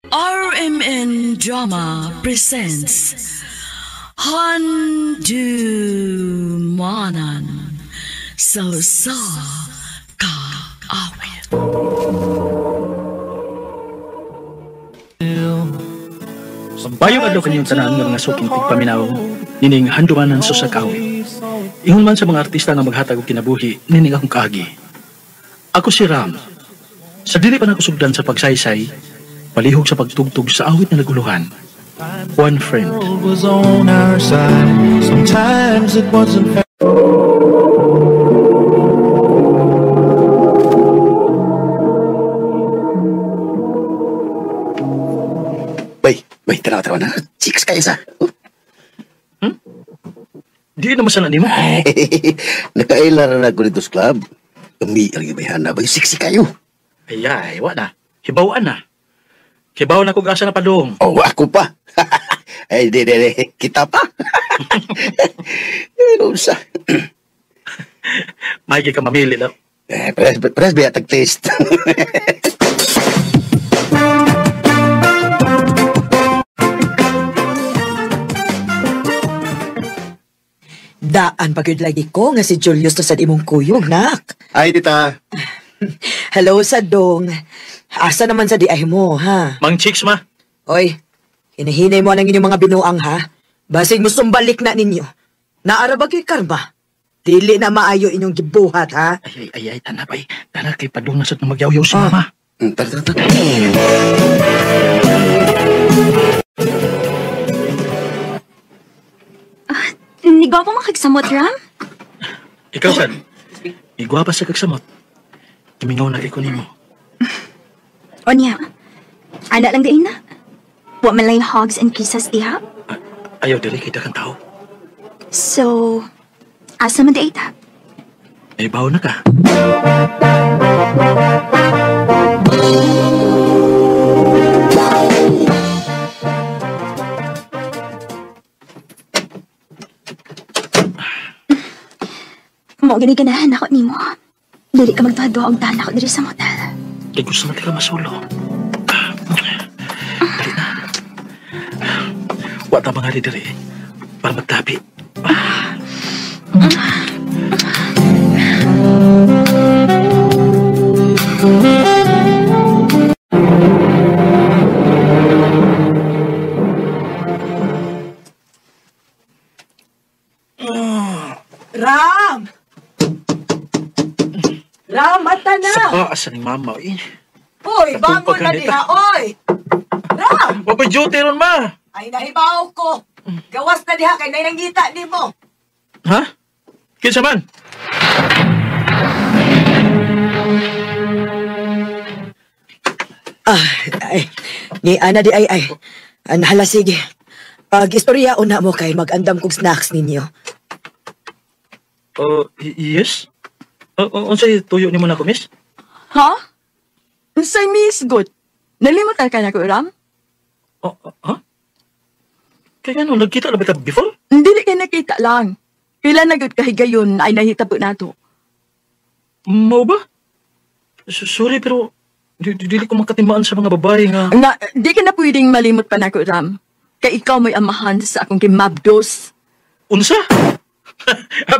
RMN Drama presents Handumanan Sa Kaawit. Bayong adlaw kanyang tanan nga mga suking tigpaminaw nining handumanan sa Kaawit. Ingon man sa mga artista nga maghatag og kinabuhi nining akong kaagi. Ako si Ram. Sa dili pa nakusugdan sa pagsaysay, palihog sa pagtugtog sa awit na naguluhan. One friend. Was on our side. Sometimes it wasn't fair. Bay, tara na. Chicks kayo sa. Di naman sana ni mo. Nakaila na ako dito sa club. Kami ang ibayan na. Bay, siksi kayo. Ay, wala na. Hibawaan na. Hibaw na kung asa na padong. Oh, ako pa. Ay, di. Kita pa. Ano sa? May ka mamili lang. Press ba tag-taste? Daan pagod lagi ko nga si Julius to sa imong kuyog, nak. Ay, tita. Hello sa dong. Asa naman sa diay mo, ha? Mang chicks ma. Oy, hinahinay mo ang inyong mga binuang, ha? Basig mo sumbalik na ninyo. Naarabag kay karma. Dili na maayo inyong gibuhat, ha? Ay, tanapay. Tara kay padung na sa magyaw-yaw si mama. Tara. Nigaw pa makagsamot, Ram? Ikaw, San? Igwapa sa kagsamot. Kimingaw na kay kunin mo. O niya, ana lang din na. Wa man lang hogs and kisses diha. Ayaw dili kita kang tao. So, asa man di ita? Ay, bawo na ka. Mo gani-ganahan ako nimo. Dili ka magtuhadwa og tahan ako diri sa motel. Kaya gusto natin ka masulo. Dali na. Wata mga diri para magtabi. Ram! Ram, mata na! Saka asa ni mama, eh. Oy, bangon na diha, oy! Ram! Wapay duty ron, ma! Ay, nahibaw ko. Gawas na diha kay nainangita ni mo. Ha? Kinsa man? Ni ana di ay. Hala, sige. Pag-istorya una mo kay mag-andam kong snacks ninyo. Yes? Unsay tuyo ni mo na ko, miss? Ha? Unsay miss good? Nalimutan ka na ko, Ram? Ha? Kaya nga, nagkita na ba ito before? Hindi ka nakita lang. Kailan na good kahigayon ay nahitabo na to. Mau ba? Sorry, pero dili ko makatimaan sa mga babae nga. Di ka na pwedeng malimot pa na ko, Ram. Kay ikaw mo'y amahan sa akong kimabdos. Unsa?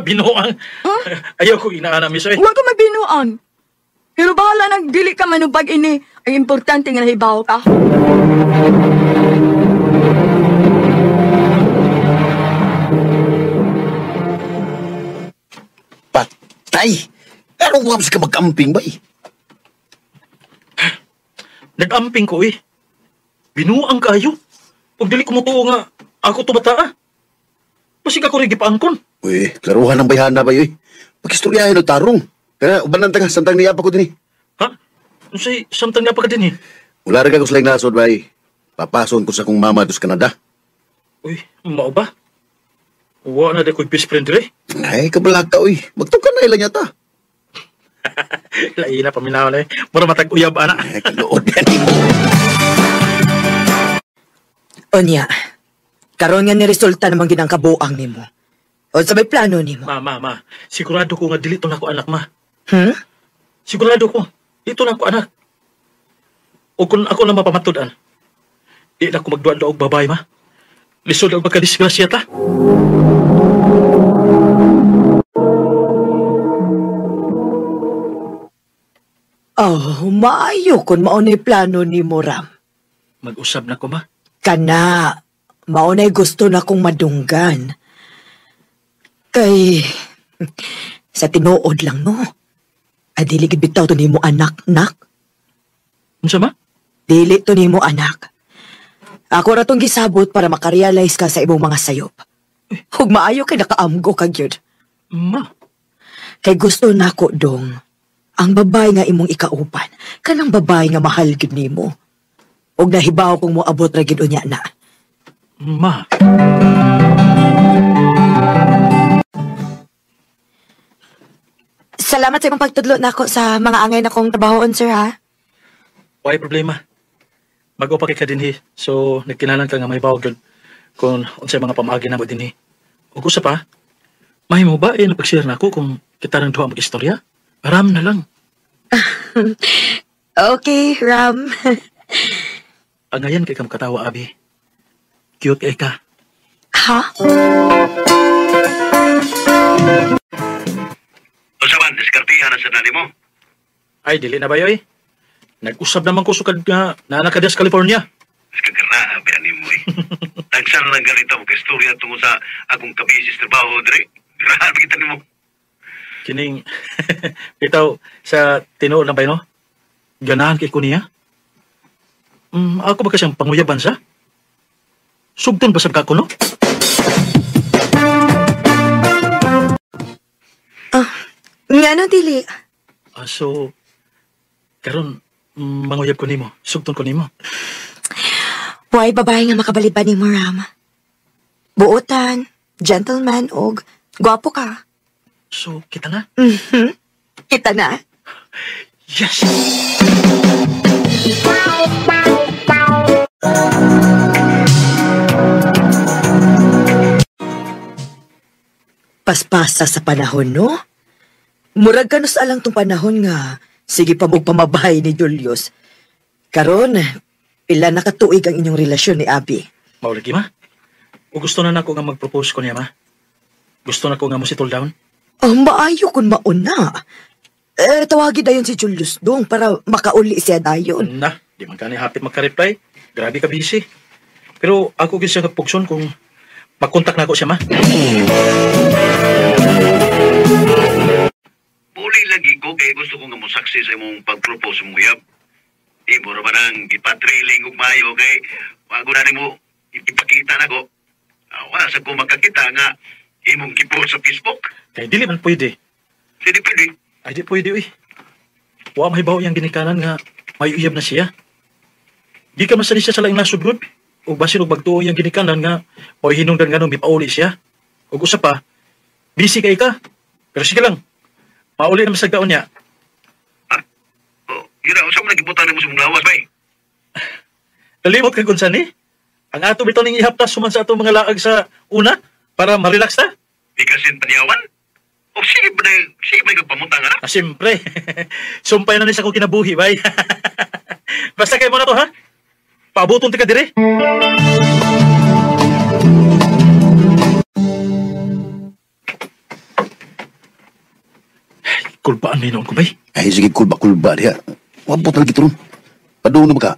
Binuang. Ayaw ko inaana, miss. Huwag ko magbinuan. Pero bahala nang dili ka manubag ini. Ang importante nga nahibaw ka. Patay! Ano ko ka mag-camping ba eh? Nag-amping ko eh. Binuang kayo. Pag dili ko mutuo nga, ako to bata. Masig ako rin gipaangkon. Uy, klaruhan ng bayhana ba yun? Pag-istoryahin o tarong. Kaya ubanan taga, santang niyapa ko din eh. Ha? Unsay samtang niya pa ka din eh. Wala rin ako sa nasod ba eh. Papason ko sa kong mama doon sa Canada. Uy, mao ba? Wa na da ko'y best friend rin. Ay, kabalag ka uy. Magtukan na ilan yata. Lain na paminaw na eh. Mura matag-uyab, anak. Ay, kalood yan eh. Onya, karon nga ni resulta namang ginang kabuang nimo. O sa may plano nimo. Ma. Sigurado ko nga dilito na ko anak, ma. Hmm? Sigurado ko. Dito na ko anak. O kung ako na mapamatudan, Di na ko magduan-duan og babae, ma. Lisod ang magkadisgrasya ta. Oh, maayo kung maunay plano ni mo, Ram. Mag-usab na ko, ma. Kana, maunay gusto na kong madunggan. Kay, sa tinuod lang, no? Ay, dili gid bitaw to ni mo anak, nak. Unsa, ma? Dili to ni mo anak. Ako ra tong gisabot para makarealize ka sa imong mga sayop. Hug maayo kay nakaamgo ka gyud. Ma, Kay gusto nako dong ang babae nga imong ikaupan, kanang babae nga mahal gyud nimo. Og nahibaw kung mo abot ra gyud unya na. ma. Salamat sa imong pagtudlo nako sa mga angay na kong trabahoon, sir, ha? Why problema. Bago pa kay ka dinhi. So, nagkinalan ka nga may bawag doon kung unsay mga pamaagi na mo dinhi. Ug usa pa, may mo ba napag-share na ako kung kita nang duha mag-istorya? Aram na lang. Okay, Ram. Angayan kay kam katawa, Abi. Cute kay ka. Ha? O saman, diskartihan na sa nani mo. Ay, dili na ba yoy? Nag-usab naman ko sukad nga na Anacadias, California. Mas kagara, ani mo eh. Tagsara lang ganito mo ka-istorya tungo sa akong kabisis trabaho, Dre. Grabe kita ni mo. Kining, bitaw, sa tinuod lang ba no? Ganahan kay ko niya? Ako ba kasyang panguyaban sa? Sugton ba sa kako, no? Nga no, dili. So, karon manguyab ko nimo. Sugton ko nimo. Why babae nga makabalibad ni mo, Ram? Buotan, gentleman, og gwapo ka. So, kita na? Kita na. Yes! Paspasa sa panahon, no? Murag kanus alang tong panahon nga, sige pa mong pamabay ni Julius. Karon, pila nakatuig ang inyong relasyon ni Abby. Maulagi, ma? O gusto na nako nga mag-propose ko niya, ma? Gusto na ko nga mo settle down? Maayo kung mauna. Tawagin dayon si Julius dong para makauli siya dayon. Na, di man ka ni hapit magka-reply. Grabe ka busy. Pero ako gid siya nagpugson kung mag-contact na ako siya, ma. Muli lagi ko kay gusto ko nga mo saksi sa imong pag-propose mo yab. Imo ra ba nang ipatriling ug maayo kay bago na nimo ipakita na ko. Wala sa ko makakita nga imong gipost sa Facebook. Kaya dili man pwede. Hindi pwede. Ay, di pwede, uy. Wa mahibaw yung ginikanan nga may uyab na siya. Di ka masali siya sa laing nasudrod. O basin og bagtuo yung ginikanan nga o hinungdan nga nung mipauli siya. O usa pa, busy kay ka. Pero sige lang, mauli na masagdaon niya. Yun na, saan mo nagibutan mo sa mong lawas, bay? Nalimot ka kung saan eh. Ang ato bitaw ning ihaptas suman sa atong mga laag sa una para ma-relax ta. Di kasin paniyawan? O sige ba yung pamuntang anak? Siyempre. Sumpay na ni sa ko kinabuhi, bay. Basta kayo mo na to, ha? Paabuton ti ka dire. Kulbaan may noon ko, bay. Ay, sige, kulba diya. Wabot na lagi ito ron. Padoon na ba ka?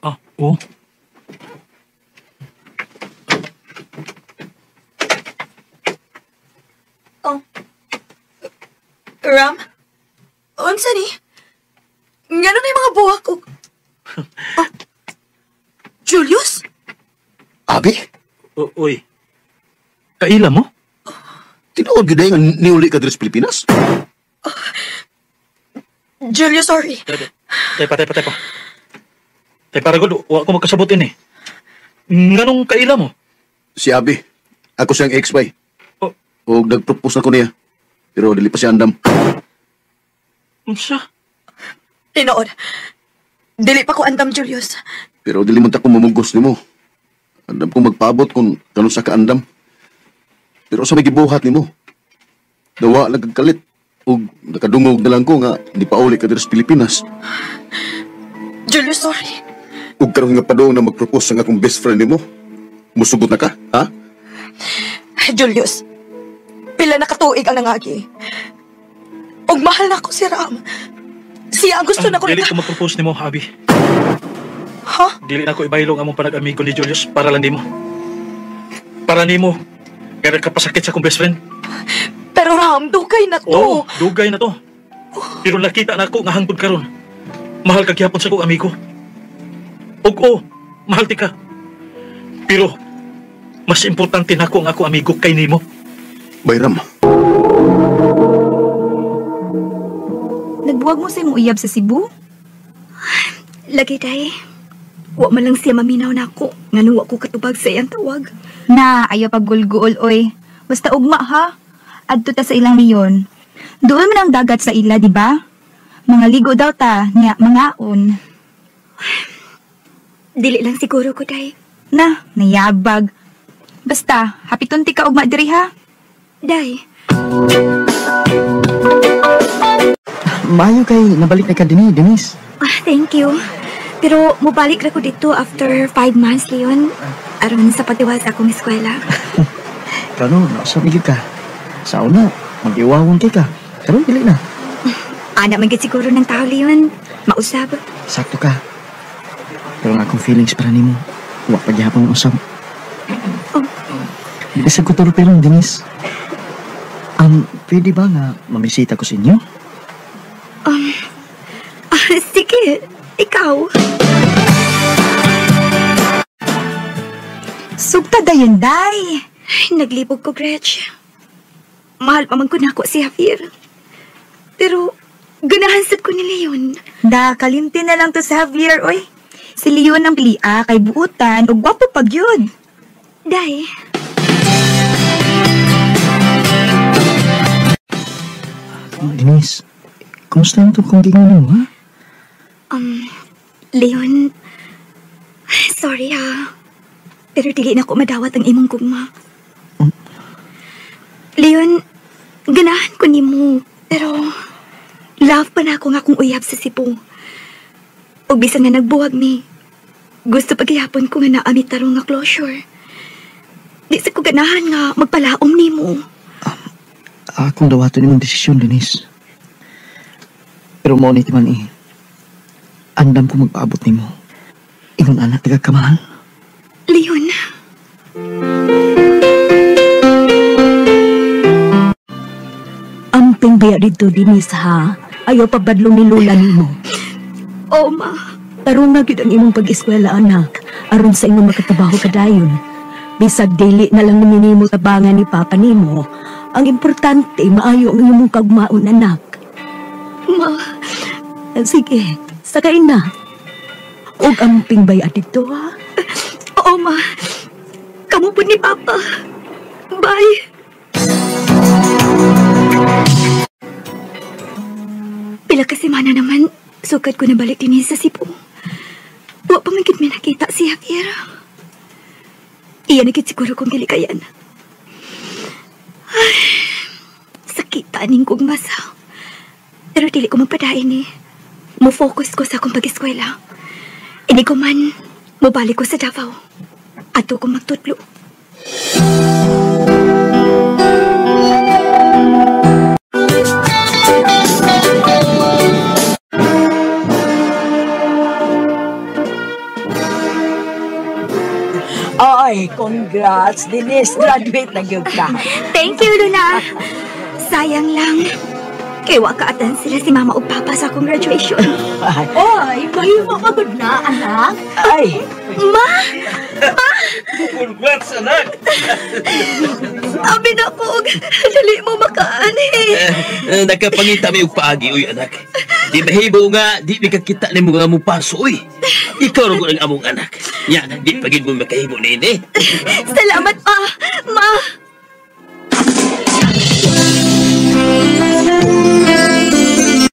Oo. Oh. Ram? Unsa ni? Ngano na yung mga buwak ko? Oh. Julius? Abi? Uy. Kaila mo? Tinood yun nga niuli ka dito sa Pilipinas? Julius, sorry. Tay pa. Tay para gud, wa ko magkasabutin eh. Nganong kaila mo? Si Abi. Ako siyang ex-bay. Oh. O nag-propose na ko niya. Pero dili pa siya andam. Unsa? Tinood. Dili pa ko andam, Julius. Pero dili man ta ko mamugos ni mo. Andam kong magpaabot kung kanong sa kaandam. Pero sa may gibuhat ni mo. Dawa lang kagkalit. O nakadungog na lang ko nga hindi pa uli ka dito sa Pilipinas. Julius, sorry. Ug karon nga padung na mag-propose ang akong best friend nimo. Musugot na ka, ha? Julius, pila na katuig ang nangagi. Ug mahal na ako si Ram. Siya ang gusto na ko Dili ko mag-propose nimo, Abi. Ha? Dili na ko ibaylong among panag-amigo ni Julius para lang nimo. Para nimo. Kaya kapasakit sa akong best friend. Pero Ram, dugay na to. Oo, dugay na to. Pero nakita na ako nga hangtod karon. Mahal ka gyapon sa akong amigo. Oo, mahal ti ka. Pero, mas importante na ako ang ako amigo kay nimo. Bayram, Nagbuwag mo sa imong uyab sa Cebu? Lagi day. Wa man lang siya maminaw na ako. Nga nuwa ko katubag sa iyang tawag. Na, ayaw paggulguol, oy. Basta ugma, ha? Adto ta sa ilang leyon. Doon man ang dagat sa ila, di ba? Mga ligo daw ta, nga mangaon. Dili lang siguro ko day. Na, nayabag. Basta, hapitunti ka ugma diri, ha? Day. Maayo kay nabalik na ka din, Denise. Thank you. Pero mubalik ra ko dito after 5 months, Leon. Aron sa pagdiwas akong eskwela. Kano, nakasabigid ka. Sa una, mag-iwawon kay ka. Karon dili na. Anak man gid siguro ng tao, Leon. Mausab. Sakto ka. Pero nga akong feelings para nimo. Wa pa gyapon ang usab. Di sa ko pero Denise. Pwede ba nga mamisita ko sa inyo? Sige. Ikaw. Sugta dayon, day. Naglibog ko, Gretch. Mahal pa man ko na ako si Javier. Pero, ganahan sad ko ni Leon. Da, kalimti na lang to sa Javier, oy. Si Leon ang pilia kay buutan o gwapo pag yun. Day. Denise, kumusta ang itong gingan mo, ha? Leon, sorry ha. Pero dili na ako madawat ang imong gugma. Leon, ganahan ko nimo, pero love pa na ako nga akong uyab sa Cebu. O bisan nga nagbuwag mi, gusto paghihapon ko nga naamit tarong nga closure. Di sa ko ganahan nga magpalaom nimo. Akong dawato nimong desisyon, Denise. Pero mo ni man andam ko magpaabot nimo. Ingon anak taga kamahal. Leon. Amping baya dito, Denise, ha? Ayaw pabadlong ni Lola nimo. Oo, ma. Tarong na gyud ang imong pag-eskwela, anak. Aron sa imong makatabaho kadayon. Bisag dili na lang naminimo tabangan ni Papa nimo. Ang importante, maayo ang imong kagmaon, anak. Ma. Sige, sakay na. Huwag amping baya dito, ha? Oo, ma. Kamu po ni Papa. Bye. Pila ka semana naman, sukad ko na balik din sa Cebu. Wa pa magigit may nakita si Javier. Iyan nagit siguro kong gilikayan. Ay, sakita ning kong masa. Pero dili ko magpadain eh. Mo-focus ko sa akong pag-eskwela. Hindi ko man, mabalik ko sa Davao. Ato ko magtutlo. Ay, congrats, Denise. Graduate na gyud ka. Thank you, Luna. Sayang lang. Kay wa kaatan sila si Mama o Papa sa akong graduation. Oy, mahimo pagod na, anak. Ay, Ma! Congrats, anak! Abi na ko, dali mo makaani. Nakapangita may paagi, uy, anak. Di mahibo nga, di may kakita ni mo nga mo paso, uy. Ikaw rin ko ng among anak. Yan, di pagin mo makahibo na ini. Salamat pa, Ma.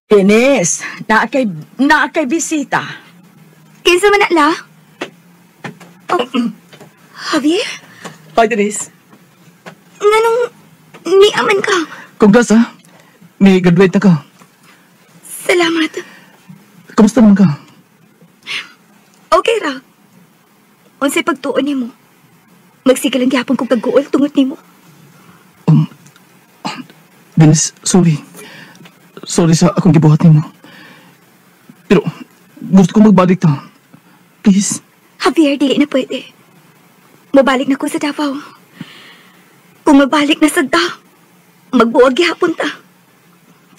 Denise, naakay bisita. Kinsa man na la? Oh, Javier? Hi, Denise. Nganong niaman ka? Congrats, ha? May graduate na ka. Salamat. Kamusta naman ka? Okay ra. Unsay pagtuon nimo? Magsigalang gyapon kong kagguol tungod nimo. Dennis, sorry. Sorry sa akong gibuhat nimo. Pero gusto kong magbalik ta. Please. Javier, dili na pwede. Mabalik na ko sa Davao. Kung mabalik na sa magbuwag gyapon ta.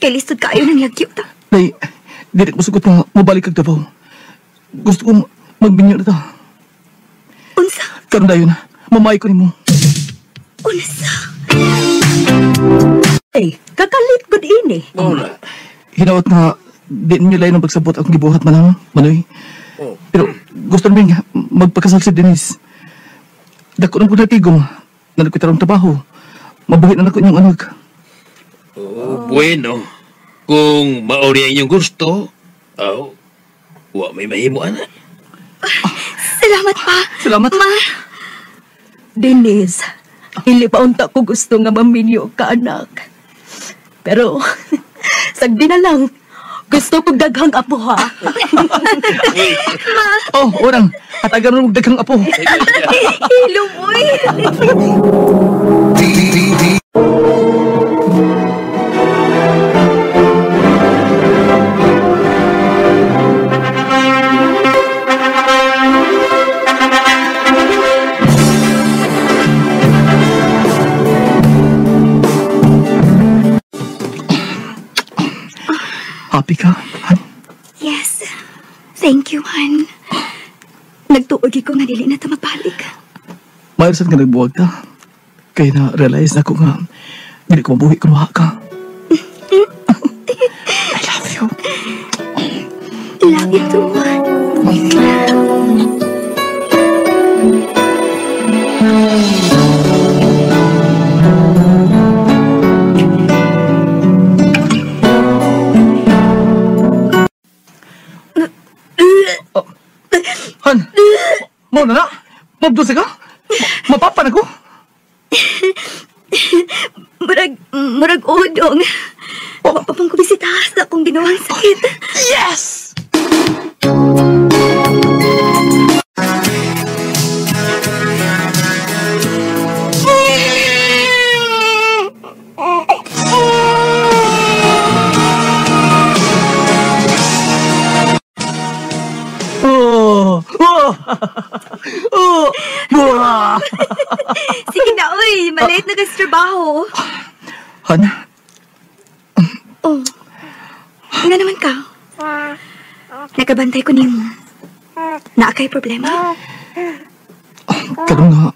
Kay lisod kaayo ng lagyo ta. Nay, dili ko sugot na mabalik kag Davao. Gusto kong magbinyo na ta. Unsa? Karon dayon na. Mamay ko nimo. Unsa? Eh, kakalit ko din eh. Hinawat na di ninyo lain ang pagsabot akong gibuhat man Manoy. Pero gusto namin nga magpakasal si Denise. Dako ng kunatigong na nagkitarong trabaho. Mabuhi na nako inyong anak. Bueno. Kung maori ang inyong gusto, wa may mahimo, anak. Salamat pa. Salamat. Ma. Denise, hindi pa unta ko gusto nga maminyo ka, anak. Pero, sagdi na lang. Gusto ko daghang apo, ha? Oh, orang. Hatagan mo daghang apo. Hello, boy. Happy ka, Han? Yes. Thank you, Han. Nagtuogi ko nga dili na ta magbalik. Mayroon ka nagbuwag ta. Kaya na-realize na ko nga hindi ko mabuhi kung wala ka. I love you. Love you too, Han. Han, mau na na? Mabdosa ka? Mapapan ako? Murag udong. Papang kubisita sa akong ginawang sakit. Yes! Sige na, uy. Malate na kasi trabaho. Han? Oh. Nga naman ka. Nagabantay ko niyo. Naakay problema. Karoon nga,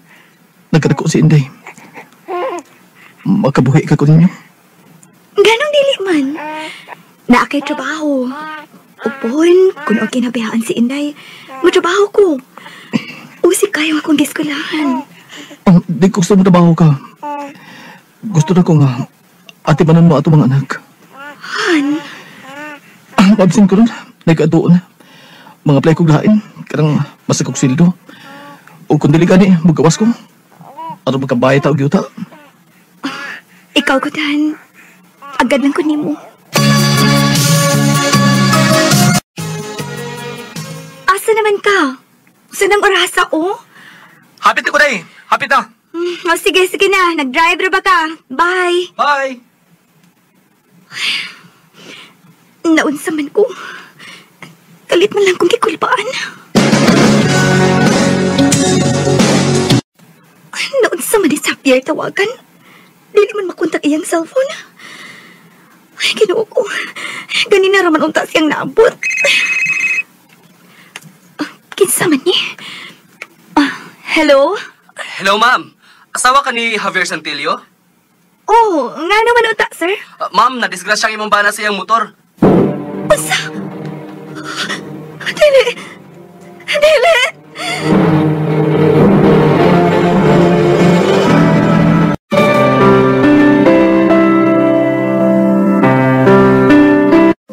nagkadako si Inday. Makabuhi ka ko ninyo. Ganong dili man. Naakay trabaho. Upon, kung okay nabayaan si Inday, matrabaho ko. Usik kayo akong diskulahan. Di ko gusto mo trabaho ka. Gusto na ko nga, ati manan mo ato mga anak. Han? Absent ko rin, nagkatuon na. Mga play kong lain, karang basta kong sildo. O kung dili gani, magawas ko. Ano magkabayay tao gyuta. Ikaw ko, Dan. Agad lang ko nimo. Asa naman ka? Saan ang orasa, oh? Hapit na ko day! Hapit na! Sige na. Nag-drive ra ba ka? Bye! Bye! Naunsa man ko. Kalit man lang kong kikulpaan. Naunsa man ni Xavier tawagan. Dili man makontak iyang cellphone. Ay, Ginoo ko. Ganina raman unta siyang naabot. Kinsa man ni? Hello? Hello, ma'am. Asawa ka ni Javier Santillo? Oh, nga naman unta, sir. Ma'am, nadisgrasyang imong bana sa iyang motor. Basta! Dili!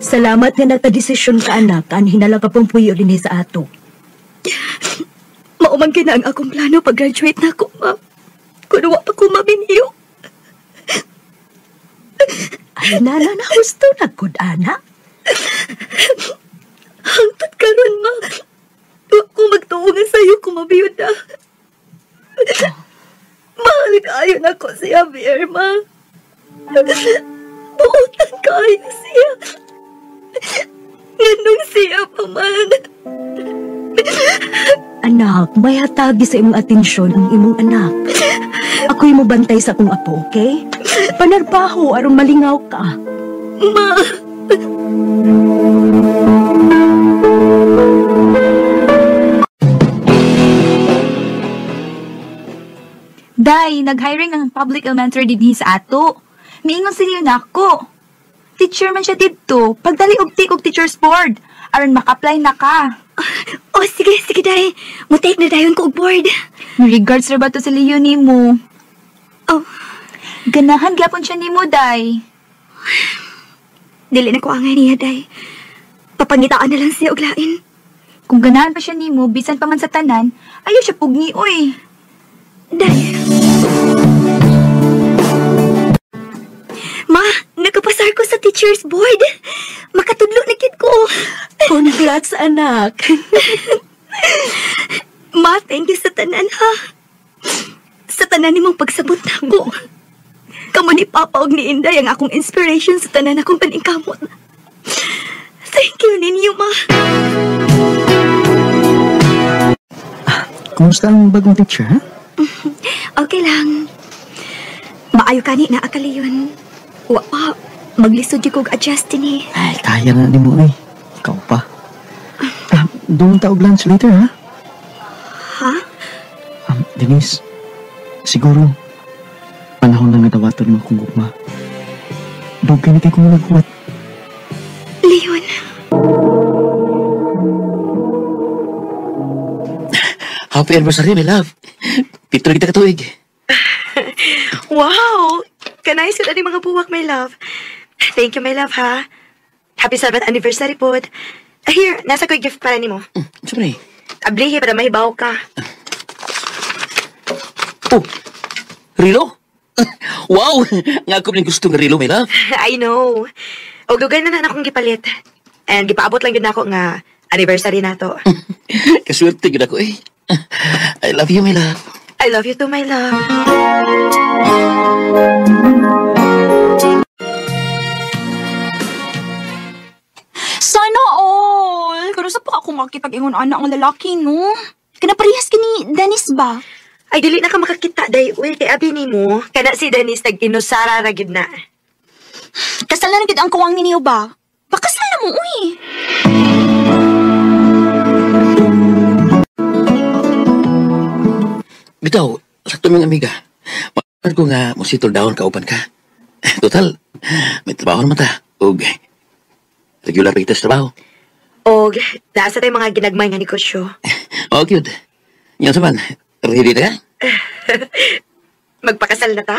Salamat nga nagka-desisyon ka, anak. Hinala ka pong puyo din sa ato. Maumang na ang akong plano pag-graduate na ako, ma. Kung wa pa ko mabiniyo. Ay, nana na gusto na, good anak. Hangtod karon, ma. Wa ko magtuo nga sa'yo kung mabiyuda. Mahal kayo na ko si Javier, ma. Buutan kayo siya. Ganun siya pa man. Anak, may hatagi sa imong atensyon ang imong anak. Ako'y mo bantay sa akong apo, okay? Panarbaho aron malingaw ka. Ma. Day, nag-hiring ng public elementary din sa ato. Miingon sila na ako. Teacher man siya dito. Pagdali og teacher's board. Aron maka-apply na ka. Oh, sige, day. Mutake na dayon ko og board. Regards ra ba to sa Leonie mo? Oh. Ganahan gyapon siya nimo, Day. Dili na ko angay niya, day. Papangitaan na lang siya og lain. Kung ganahan pa siya nimo, bisan pa man sa tanan, ayaw siya pugni, oy. Day. Ma, nakapasar ko sa teacher's board. Makatudlo na kid ko. Congrats, anak. Ma, thank you sa tanan, ha. Sa tanan ni mong pagsabot na ko. Kamu ni Papa og ni Inday ang akong inspiration sa tanan akong paningkamot. Thank you ninyo, ma. Kumusta ang bagong teacher, ha? Okay lang. Maayo ka ni na akaliyon. Wa pa, maglisod yung kong adjust din eh. Ay, kaya na ni mo, eh. Ikaw pa. Doon taog lunch later, ha? Ha? Denise, siguro, panahon lang nadawaton mo kung gugma. Dugay na kayo kung naghuwat. Leon. Happy anniversary, my love. Pito na kita katuig. Wow! Kanais ko na mga buwak, my love. Thank you, my love, ha? Happy 7th anniversary po. Here, nasa ko yung gift para ni mo. Siyempre. Ablihi para mahibaw ka. Oh, Rilo? Wow! Nga ako rin gusto ng Rilo, my love. I know. O lugar na akong gipalit. And gipaabot lang yun ako nga anniversary na to. Kaswerte yun ako, eh. I love you, my love. I love you too, my love. Sana all! Pero sa pa ako makipag-ingon anak ng lalaki, no? Kanaparehas ka ni Dennis ba? Ay, dili na ka makakita, day. Uy, kay abi ni mo. Kana si Dennis nag-inusara ra gid na. Kasal na gid ang kuwang ninyo ba? Pakasal na mo, uy! Bitaw, sa tuming amiga, makakad ko nga musitol daon kaupan ka. Total, may trabaho naman ta. Og, regular pa kita sa trabaho. Og, nasa tayo mga ginagmay nga negosyo. Oh, cute. Yan saman, ready na ka? Magpakasal na ta?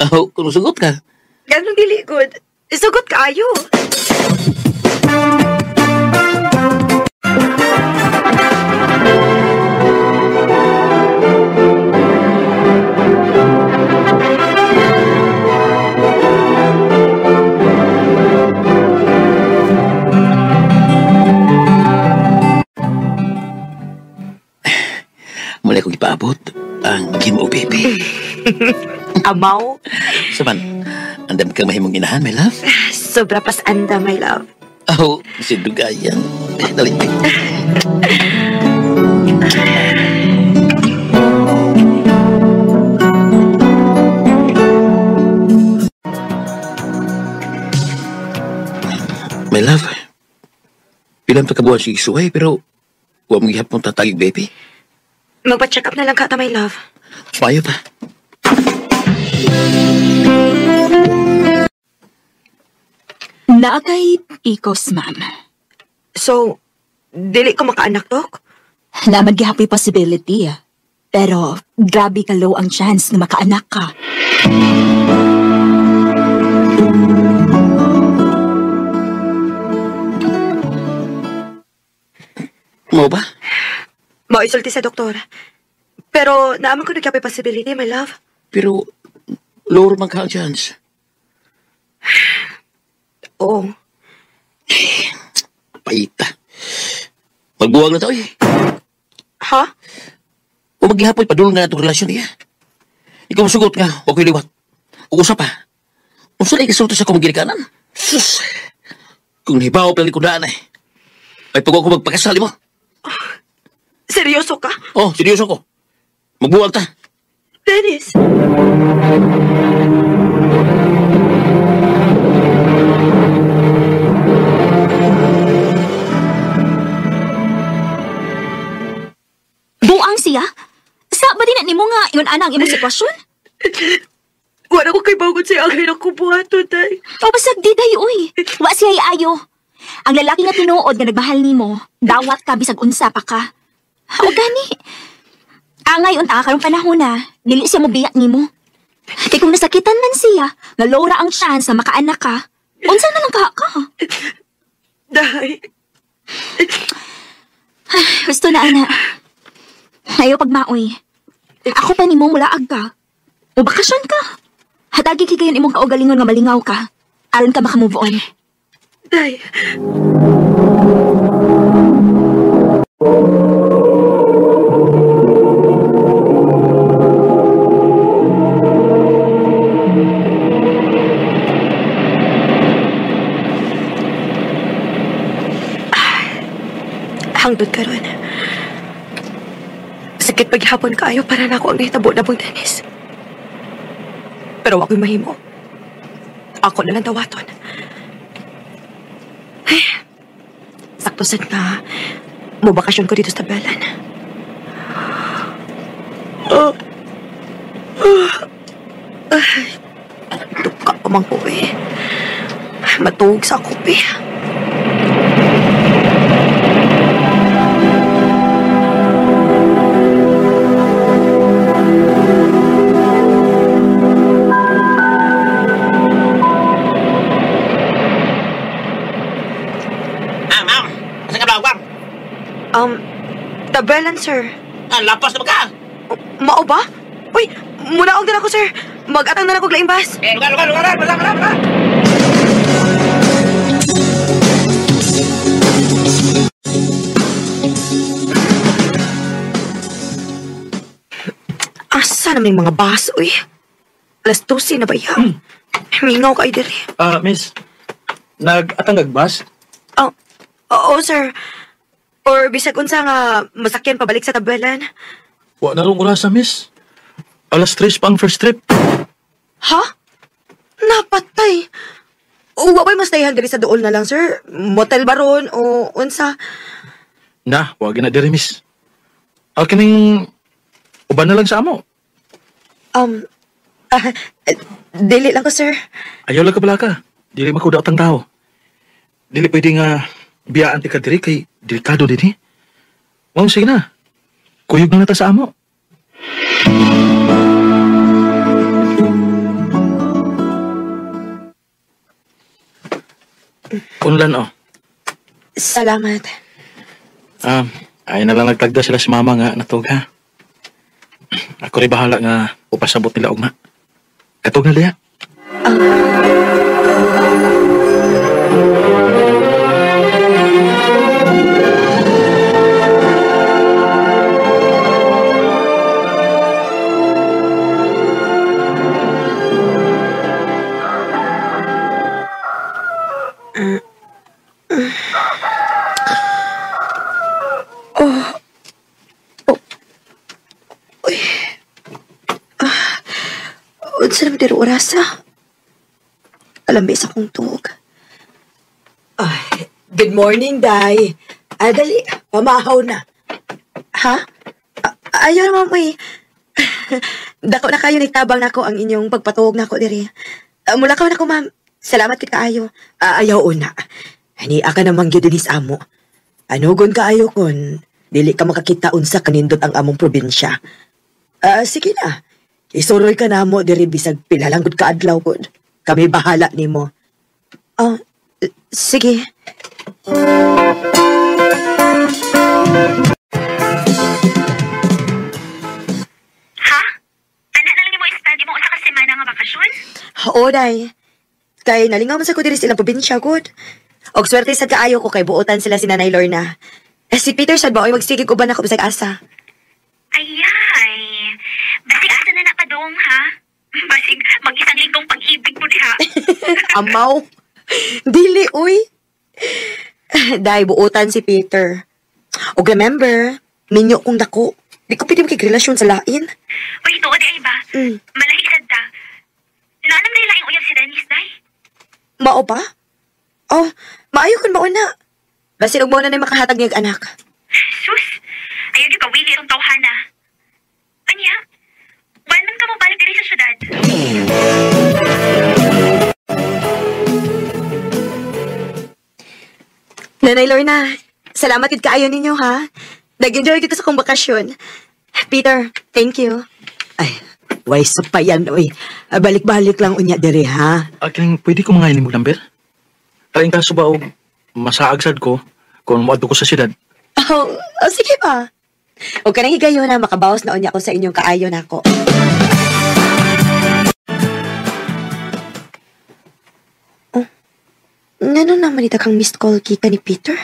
Oh, kung sugot ka. Ganong dili, good. Isugot ka ayo. Mula akong ipaabot ang Kim o Baby. Amaw? Saman, andam kang mahimong inahan, my love? Sobra pas anda, my love. Oh, si Dugayan. Dali. My love, pilang pagkabuhan si Isuay, pero huwag mong ihapon tatagig, baby. Magpa-check up na lang ka ta, my love. Payo pa. Naakay ikos, ma'am. So, dili ko makaanak, Dok? Naman gihapoy possibility, ah. Pero, grabe ka low ang chance na makaanak ka. Mo ba? Maisulti sa doktor. Pero, naaman ko nagkapay possibility, my love. Pero, lower man ka ang chance. Oo. Paita. Magbuwag na to, eh. Ha? O maghihapon padulong na itong relasyon niya. Ikaw masugot nga, huwag ko'y liwat. O usa pa. Kung saan ay kasulto sa kumang ginikanan? Sus! Kung nahibaw pala ko daan ay pag ako magpakasali mo. Seryoso ka? Oh, seryoso ko. Magbuwag ta. Dennis! Buang siya? Sa ba din ni mo nga yun anang imong sitwasyon? Wala ko kay bawgon siya agay na kubuhato, day. O basag di day, uy. Wa siya ayo. Ang lalaki nga tinuod nga nagmahal nimo, dawat ka bisag unsa pa ka. O gani. Angay unta karong panahon na, dili siya mo biyak nimo. Kay kung nasakitan man siya, nga lora ang chance na makaanak ka, unsa na lang ka? Day. Gusto na, ana. Ayaw pagmaoy. Ako pa nimo mula agka. O bakasyon ka. Hatagi kikayon imong kaugalingon nga malingaw ka. Aron ka makamove on. Day. Hangdod ka ron. Sakit paghihapon kaayo para na ako ang nahitabo na mong Dennis. Pero ako'y mahimo. Ako na lang dawaton. Ay, sakto sad nga. Mubakasyon ko dito sa Belan. Duka pa mang ko eh. Matuog sa kopi. Tabelan, sir. Lapas na ba ka? Mao ba? Uy, munaog na ako, sir. Mag-atang na ako glaimbas. Lugar! Asa naman yung mga bas, uy? Alas 12 na ba yan? Mingaw kayo diri. Miss, nag-atang bus? Oo, sir. Or bisag unsa nga masakyan pabalik sa tabelan. Wa na rong orasa, miss. Alas 3 pa ang first trip. Ha? Napatay. O wabay mas dayahan diri sa dool na lang, sir. Motel ba ron o unsa? Na, wag na diri, miss. Kining uban na lang sa amo. Dili lang ko, sir. Ayaw lang ka pala ka. Dili makudaot ang tao. Dili pwede nga biyaan ti ka diri kay delikado din eh. Wow, sige na. Kuyog na nata sa amo. Unlan, oh. Salamat. Ay na lang nagtagda sila sa mama nga natog ha. Ako rin bahala nga upasabot nila ugma. Katog na liya. Unsa naman diri orasa? Alambis akong tuog. Good morning, Day. Dali, pamahaw na. Ha? Ayaw naman mo eh. Dako na kayo nagtabang nako ang inyong pagpatuog nako diri. Mula ka na ko, ma'am. Salamat kay kaayo. Ayaw una. Hania ka namang gyud dinis amo. Anugon kaayo kon dili ka makakita unsa kanindot ang among probinsya. Sige na. Isuroy ka na mo diri bisag pilalanggod ka adlaw pod. Kami bahala nimo. Sige. Ha? Ano na lang mo study mo usa ka semana nga bakasyon? Oo, Day. Kay nalingaw man sa ko diri silang probinsya, good. Og swerte sad kaayo ko kay buotan sila si Nanay Lorna. Si Peter sad ba oy magsigig uban ako bisag asa. Ayay. Basig asa na napadong, ha? Basig mag-isang linggong pag-ibig mo diha. Amaw. Dili, uy. Dahil buutan si Peter. Og remember, minyo kong dako. Di ko pwede makikrelasyon sa lain. Uy, ito, di ay ba? Malahi sad ta. Naanam na ilaing uyab si Dennis, day? Mao ba? Oh, maayo kun mauna. Basi og mauna na makahatag niyag anak. Sus, ayaw di ka wili itong tawhana. Anya, wala man ka mo balik diri sa syudad. Nanay Lorna, salamat kid kaayo ninyo, ha? Nag-enjoy kita sa kong bakasyon. Peter, thank you. Ay, way sa pa yan, oy. Balik-balik lang unya diri, ha? Aking pwede ko mangainin mo number? Kaling kaso ba og masaagsad ko kung maadto ko sa siyudad? Sige pa. Huwag ka nang higayon na makabawas na unya ko sa inyong kaayo na ako. Oh, ngano naman ita kang missed call kita ni Peter?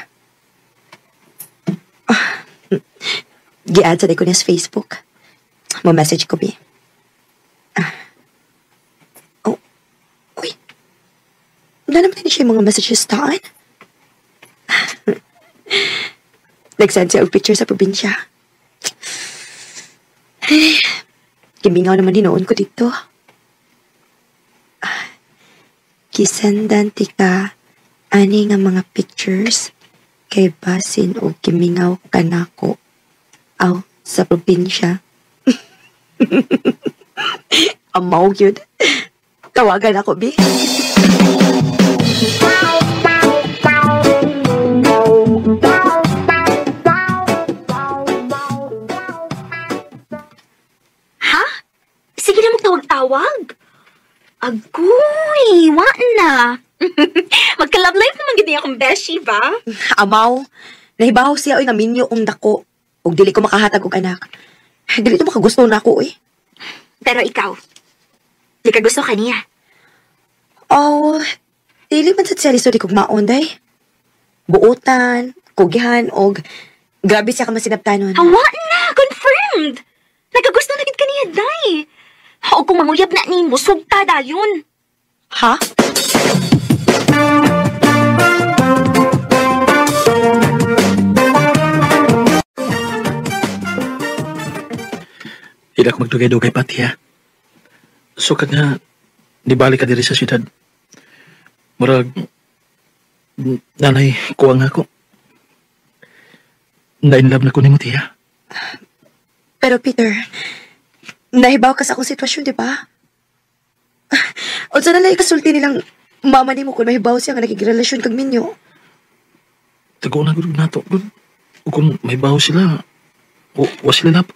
Gi-add sa ko niya sa Facebook. Mo-message ko, bi. Oh, uy. Wala naman siya yung mga messages taan. Nag-send siya og picture sa probinsya. Kimingaw naman hinoon ko dito. Kisandan tika ani nga mga pictures kay basin o kimingaw ka nako. Aw, sa probinsya. Amaw yun. Tawagan ako, bi. Ha? Sige na magtawag-tawag. Agoy, wa na. Magka-love life naman gini akong beshi, ba? Amaw, nahibaw siya oy nga minyo ong dako. Ug dili ko makahatag og anak. Dili to makagusto na ako, eh. Pero ikaw, di ka gusto kaniya. Oh, dili man sa siya di kong maon, day. Buutan, kugihan, og grabe siya ka masinabtanon. Hawa na! Confirmed! Nagagusto na gid kaniya, day. O kung manguyab na ni mo, sugta dayon. Ha? Ila ko magdugay-dugay pati, ha? Sukat nga, nibalik ka diri sa siyudad. Murag, nanay, kuwang ako. Na-inlove na ko ni mo, tiya. Pero Peter, nahibaw ka sa akong sitwasyon, di ba? O sa nalay kasulti nilang mama ni mo kung mahibaw siya nga nagigrelasyon kag minyo. Tago na gud nato. O kung may baho sila, o sila lap.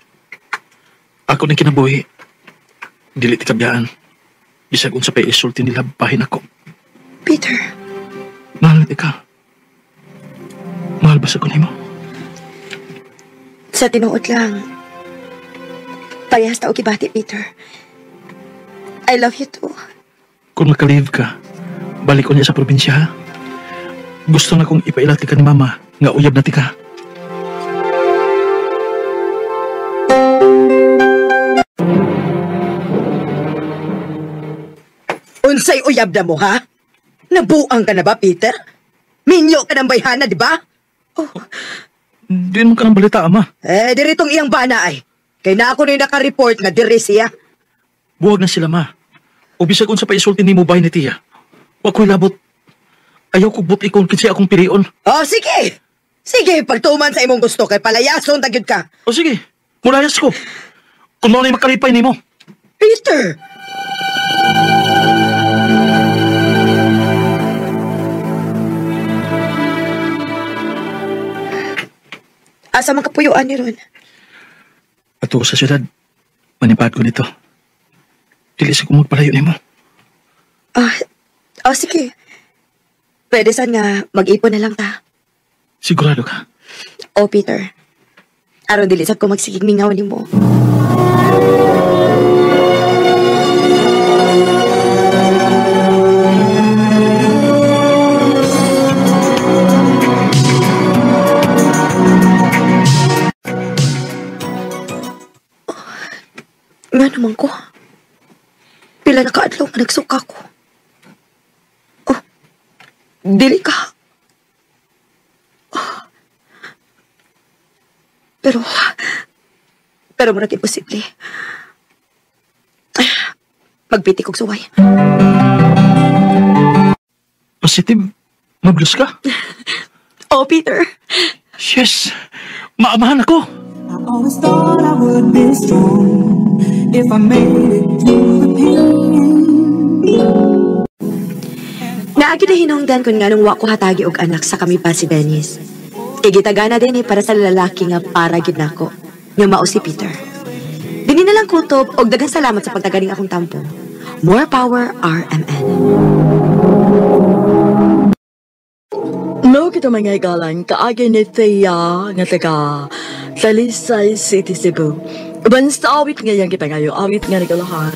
Ako nang kinabuhi. Dili ti kabyaan. Bisag unsa pay isulti nila bahin ako. Peter. Mahal ti ka. Mahal ba sa ko nimo? Sa tinuod lang. Payas ta og kibati, Peter. I love you too. Kung makalive ka, balik ko niya sa probinsya, ha? Gusto na kong ipailati ka ni mama nga uyab na ti ka. Unsay uyab na mo, ha? Nabuang ka na ba, Peter? Minyo ka ng bayhana, di ba? Di mo ka ng balita, ama. Diritong iyang bana ay. Kaya na ako na yung nakareport nga diri siya. Buwag na sila, ma. O bisag unsa pa isulti ni mo bahay ni tiya. Wa ko'y labot. Ayaw ko but ikon kinsi akong pilion. Oh, sige! Sige, pagtuman sa imong gusto kay palayason tagyod ka. O sige, mulayas ko. Kung mo na makalipay ni mo. Peter! Asa man kapuyuan ni Ron? Ato ko sa syudad. Manipad ko dito. Dili sa kung magpalayo ni mo. Sige. Pwede saan nga mag-ipon na lang ta. Sigurado ka? Peter. Aron dili sad ko magsigig mingaw ni mo. Nga naman ko. Pila na kaadlaw nga nagsuka ko. Oh, dili ka. Oh. Pero murag imposible. Magpiti kog suway. Positive? Mablos ka? Oh, Peter. Yes. Maamahan ako. I always thought I would be strong if I made it through the pain. Naagi na hinungdan kung nga nung wako hatagi og anak sa kami pa si Dennis. Igitagana din para sa lalaki nga para gid nako. Nga mao si Peter. Dini na lang kutob og daghang salamat sa pagtaganing akong tampo. More power, RMN. No, kita mga igalan, kaagi ni Thea nga taga Talisay City, Cebu. Uban sa awit ngayon kita ngayon, awit nga nagalahan.